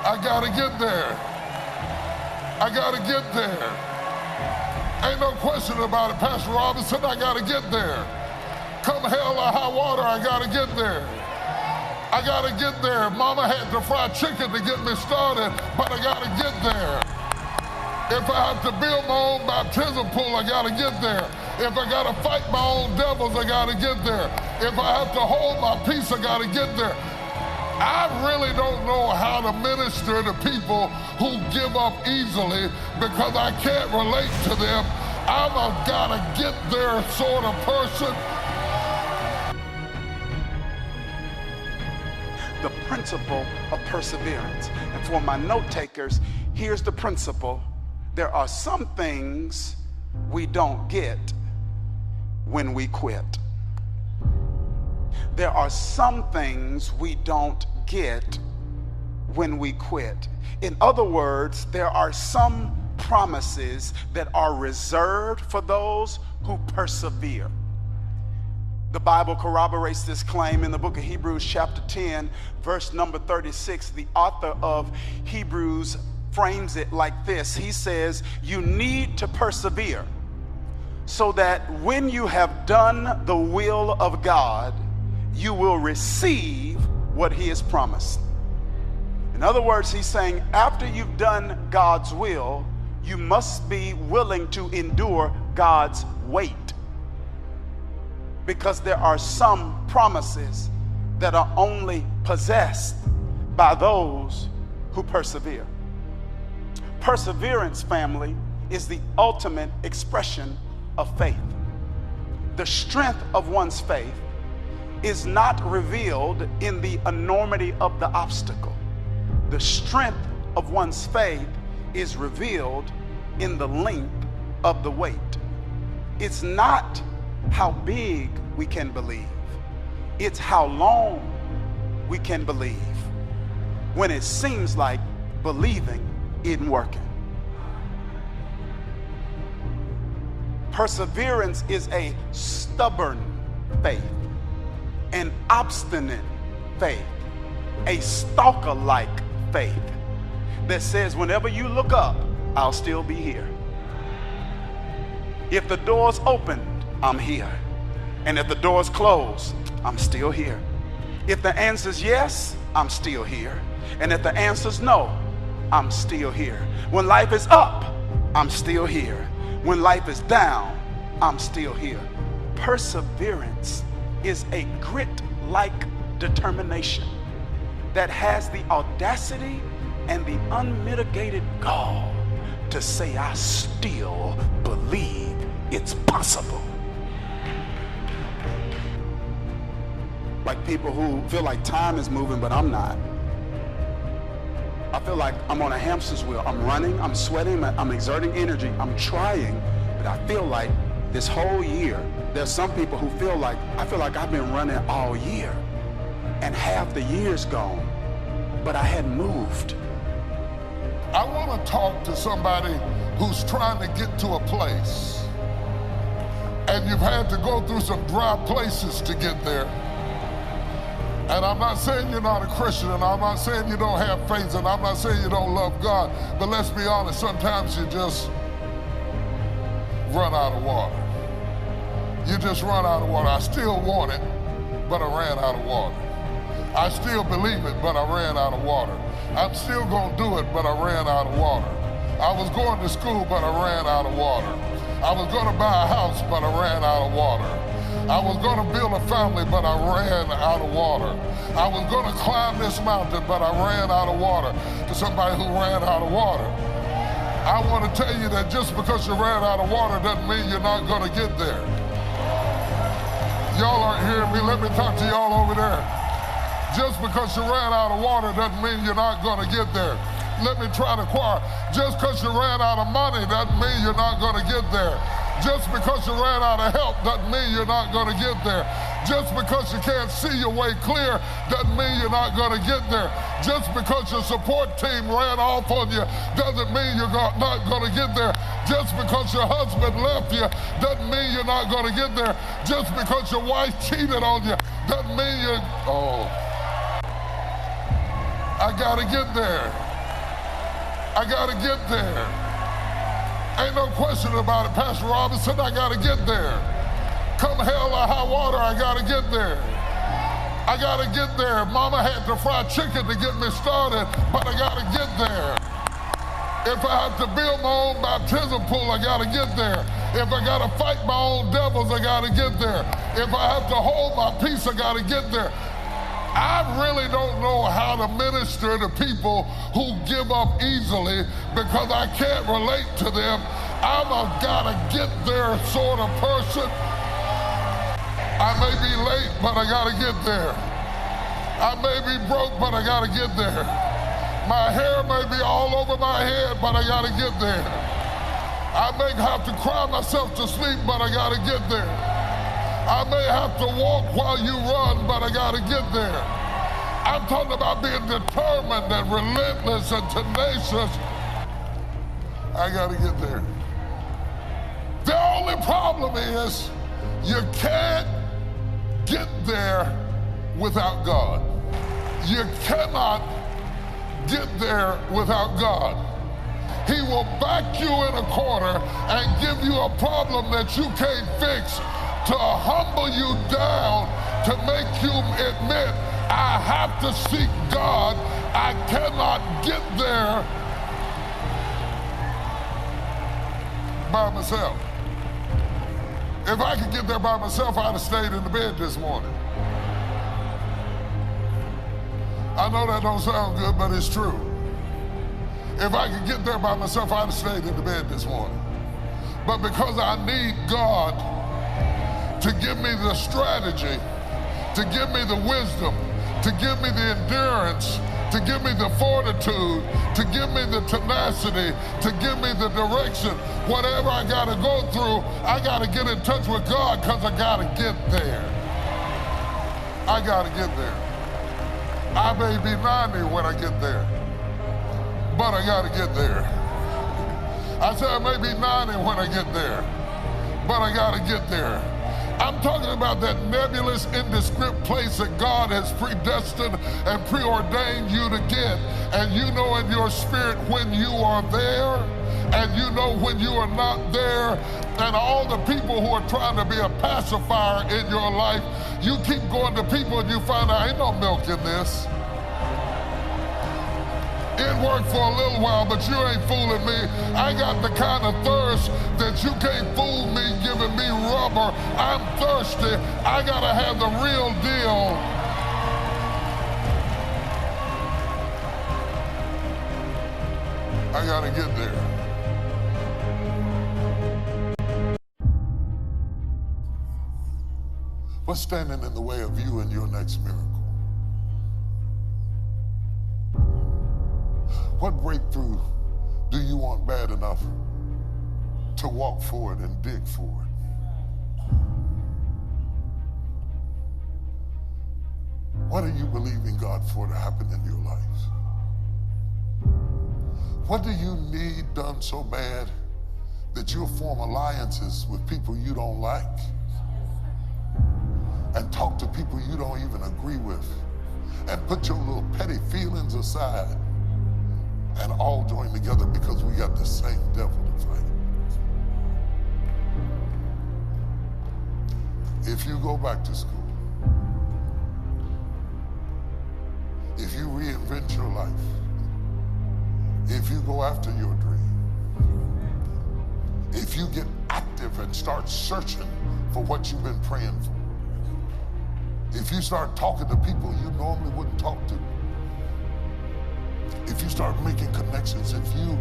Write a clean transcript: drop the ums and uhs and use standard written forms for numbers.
I gotta get there. I gotta get there. Ain't no question about it, Pastor Robinson, I gotta get there. Come hell or high water, I gotta get there. I gotta get there. Mama had to fry chicken to get me started, but I gotta get there. If I have to build my own baptism pool, I gotta get there. If I gotta fight my own devils, I gotta get there. If I have to hold my peace, I gotta get there. I really don't know how to minister to people who give up easily because I can't relate to them. I'm a gotta get there sort of person. The principle of perseverance. And for my note takers, here's the principle. There are some things we don't get when we quit. There are some things we don't get when we quit. In other words, there are some promises that are reserved for those who persevere. The Bible corroborates this claim in the book of Hebrews chapter 10, verse number 36. The author of Hebrews frames it like this. He says, you need to persevere so that when you have done the will of God, you will receive what he has promised. In other words, he's saying after you've done God's will, you must be willing to endure God's weight. Because there are some promises that are only possessed by those who persevere. Perseverance, family, is the ultimate expression of faith. The strength of one's faith is not revealed in the enormity of the obstacle. The strength of one's faith is revealed in the length of the wait. It's not how big we can believe. It's how long we can believe when it seems like believing isn't working. Perseverance is a stubborn faith, an obstinate faith, a stalker-like faith that says whenever you look up, I'll still be here. If the door's open, I'm here. And if the door's closed, I'm still here. If the answer's yes, I'm still here. And if the answer's no, I'm still here. When life is up, I'm still here. When life is down, I'm still here. Perseverance is a grit-like determination that has the audacity and the unmitigated gall to say, I still believe it's possible. Like people who feel like time is moving, but I'm not. I feel like I'm on a hamster's wheel. I'm running, I'm sweating, I'm exerting energy, I'm trying, but I feel like this whole year, there's some people who feel like, I feel like I've been running all year and half the year's gone, but I hadn't moved. I want to talk to somebody who's trying to get to a place and you've had to go through some dry places to get there. And I'm not saying you're not a Christian, and I'm not saying you don't have faith, and I'm not saying you don't love God, but let's be honest, sometimes you just run out of water. You just run out of water. I still want it, but I ran out of water. I still believe it, but I ran out of water. I'm still gonna do it, but I ran out of water. I was going to school, but I ran out of water. I was gonna buy a house, but I ran out of water. I was going to build a family, but I ran out of water. I was going to climb this mountain, but I ran out of water. To somebody who ran out of water, I want to tell you that just because you ran out of water doesn't mean you're not going to get there. Y'all aren't hearing me. Let me talk to y'all over there. Just because you ran out of water doesn't mean you're not going to get there. Let me try to choir. Just because you ran out of money doesn't mean you're not going to get there. Just because you ran out of help doesn't mean you're not going to get there. Just because you can't see your way clear doesn't mean you're not going to get there. Just because your support team ran off on you doesn't mean you're not going to get there. Just because your husband left you doesn't mean you're not going to get there. Just because your wife cheated on you doesn't mean you're... Oh, I got to get there. I gotta get there. Ain't no question about it, Pastor Robinson, I gotta get there. Come hell or high water, I gotta get there. I gotta get there. Mama had to fry chicken to get me started, but I gotta get there. If I have to build my own baptism pool, I gotta get there. If I gotta fight my own devils, I gotta get there. If I have to hold my peace, I gotta get there. I really don't know how to minister to people who give up easily because I can't relate to them. I'm a gotta get there sort of person. I may be late, but I gotta get there. I may be broke, but I gotta get there. My hair may be all over my head, but I gotta get there. I may have to cry myself to sleep, but I gotta get there. I may have to walk while you run, but I gotta get there. I'm talking about being determined and relentless and tenacious. I gotta get there. The only problem is you can't get there without God. You cannot get there without God. He will back you in a corner and give you a problem that you can't fix to humble you down, to make you admit, I have to seek God. I cannot get there by myself. If I could get there by myself, I'd have stayed in the bed this morning. I know that don't sound good, but it's true. If I could get there by myself, I'd have stayed in the bed this morning. But because I need God to give me the strategy, to give me the wisdom, to give me the endurance, to give me the fortitude, to give me the tenacity, to give me the direction, whatever I gotta go through, I gotta get in touch with God because I gotta get there. I gotta get there. I may be 90 when I get there, but I gotta get there. I said I may be 90 when I get there, but I gotta get there. I'm talking about that nebulous, indescript place that God has predestined and preordained you to get. And you know in your spirit when you are there, and you know when you are not there. And all the people who are trying to be a pacifier in your life, you keep going to people and you find out ain't no milk in this. It worked for a little while, but you ain't fooling me. I got the kind of thirst that you can't fool me giving me rubber. I'm thirsty. I gotta have the real deal. I gotta get there. What's standing in the way of you and your next miracle? What breakthrough do you want bad enough to walk for it and dig for it? What are you believing God for to happen in your life? What do you need done so bad that you'll form alliances with people you don't like and talk to people you don't even agree with and put your little petty feelings aside and all join together because we got the same devil to fight? If you go back to school, if you reinvent your life, if you go after your dream, if you get active and start searching for what you've been praying for, if you start talking to people you normally wouldn't talk to, if you start making connections, if you